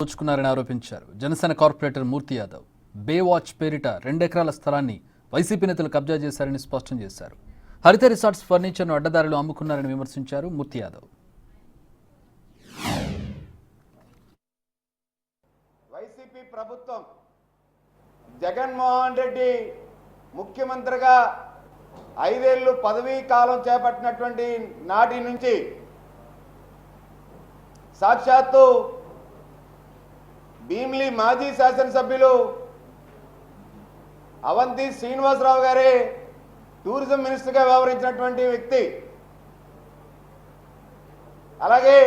దోచుకున్నారని ఆరోపించారు. జనసేన కార్పొరేటర్ మూర్తి యాదవ్ బే వాచ్ పేరిట 2 ఎకరాల స్థలాన్ని వైసీపీ నేతలు కబ్జా చేశారని స్పష్టం చేశారు. హరిత రిసార్ట్స్ ఫర్నిచర్ను అడ్డదారులు అమ్ముకున్నారని విమర్శించారు మూర్తి యాదవ్. వైసీపీ ప్రభుత్వం జగన్మోహన్ రెడ్డి ముఖ్యమంత్రిగా 5 ఏళ్లు పదవీ కాలం చేపట్టినటువంటి నాటి నుంచి సాక్షాత్తు భీమిలి మాజీ శాసనసభ్యులు అవంతి శ్రీనివాసరావు గారే టూరిజం మినిస్టర్గా వ్యవహరించినటువంటి వ్యక్తి. అలాగే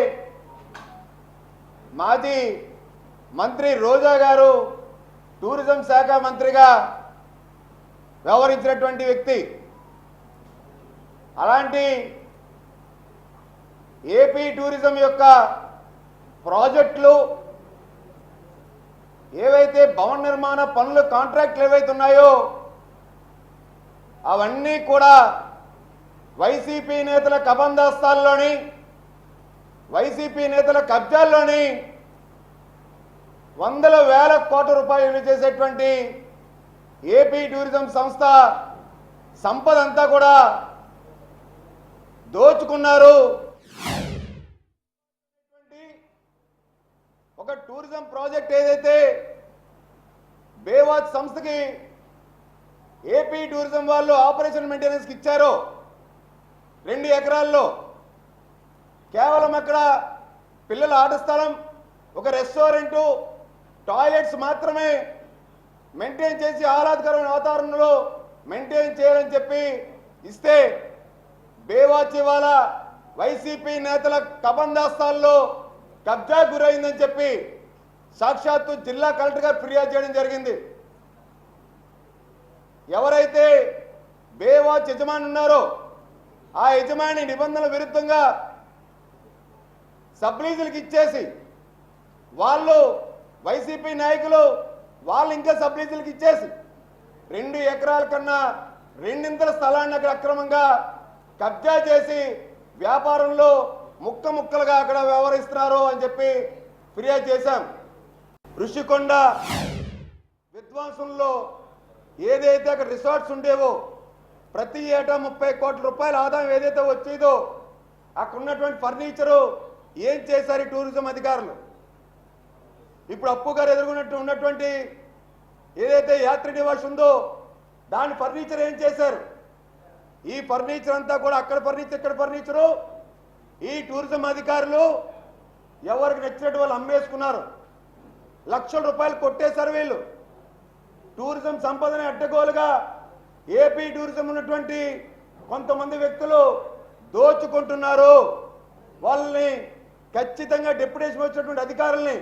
మాజీ మంత్రి రోజా గారు టూరిజం శాఖ మంత్రిగా వ్యవహరించినటువంటి వ్యక్తి. అలాంటి ఏపీ టూరిజం యొక్క ప్రాజెక్టులు ఏవైతే భవన నిర్మాణ పనులు కాంట్రాక్టులు ఏవైతే ఉన్నాయో అవన్నీ కూడా వైసీపీ నేతల కబందాస్తాల్లోని వైసీపీ నేతల కబ్జాల్లోని వందల వేల కోట్ల రూపాయలు విలువ చేసేటువంటి ఏపీ టూరిజం సంస్థ సంపద అంతా కూడా దోచుకున్నారు. ఒక టూరిజం ప్రాజెక్ట్ ఏదైతే బేవాచ్ సంస్థకి ఏపీ టూరిజం వాళ్ళు ఆపరేషన్ మెయింటెనెన్స్కి ఇచ్చారో 2 ఎకరాల్లో కేవలం అక్కడ పిల్లల ఆట స్థలం, ఒక రెస్టారెంటు, టాయిలెట్స్ మాత్రమే మెయింటైన్ చేసి ఆహ్లాదకరమైన వాతావరణంలో మెయింటైన్ చేయాలని చెప్పి ఇస్తే బేవాచ్ ఇవాళ వైసీపీ నేతల కబందాస్తాల్లో కబ్జా గురైందని చెప్పి సాక్షాత్తు జిల్లా కలెక్టర్ గారు ఫిర్యాదు చేయడం జరిగింది. ఎవరైతే బేవాచ్ యజమాని ఉన్నారో ఆ యజమాని నిబంధనల విరుద్ధంగా సబ్లీజులకు ఇచ్చేసి వాళ్ళు వైసీపీ నాయకులు వాళ్ళు ఇంకా సబ్లీజులకు ఇచ్చేసి 2 ఎకరాల కన్నా 2 స్థలాన్ని అక్కడ అక్రమంగా కబ్జా చేసి వ్యాపారంలో ముక్కలుగా అక్కడ వ్యవహరిస్తున్నారు అని చెప్పి ఫిర్యాదు చేశాం. ఋషికొండ విధ్వంసంలో ఏదైతే అక్కడ రిసార్ట్స్ ఉండేవో ప్రతి ఏటా 30 కోట్ల రూపాయల ఆదాయం ఏదైతే వచ్చేదో అక్కడ ఉన్నటువంటి ఫర్నిచరు ఏం చేశారు టూరిజం అధికారులు? ఇప్పుడు అప్పు గారు ఉన్నటువంటి ఏదైతే యాత్రి నివాస్ ఉందో దాని ఫర్నిచర్ ఏం చేశారు? ఈ ఫర్నిచర్ అంతా కూడా అక్కడ ఫర్నిచర్ ఇక్కడ ఫర్నిచరు ఈ టూరిజం అధికారులు ఎవరికి నచ్చినట్టు వాళ్ళు అమ్మేసుకున్నారు. లక్షల రూపాయలు కొట్టేశారు వీళ్ళు. టూరిజం సంపదని అడ్డగోలుగా ఏపీ టూరిజం ఉన్నటువంటి కొంతమంది వ్యక్తులు దోచుకుంటున్నారు. వాళ్ళని ఖచ్చితంగా డెప్యుటేషన్ వచ్చినటువంటి అధికారుల్ని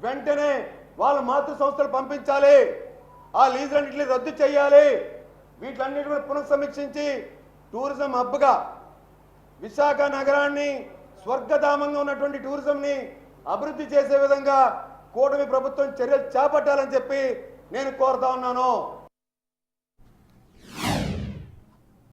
వెంటనే వాళ్ళ మాతృ సంస్థలు పంపించాలి. ఆ లీజులన్నింటినీ రద్దు చేయాలి. వీటిలన్నింటినీ పునఃసమీక్షించి టూరిజం హబ్గా విశాఖ నగరాన్ని స్వర్గధామంగా ఉన్నటువంటి టూరిజంని అభివృద్ధి చేసే విధంగా కూటమి ప్రభుత్వం చర్యలు చేపట్టాలని చెప్పి నేను కోరుతా ఉన్నాను.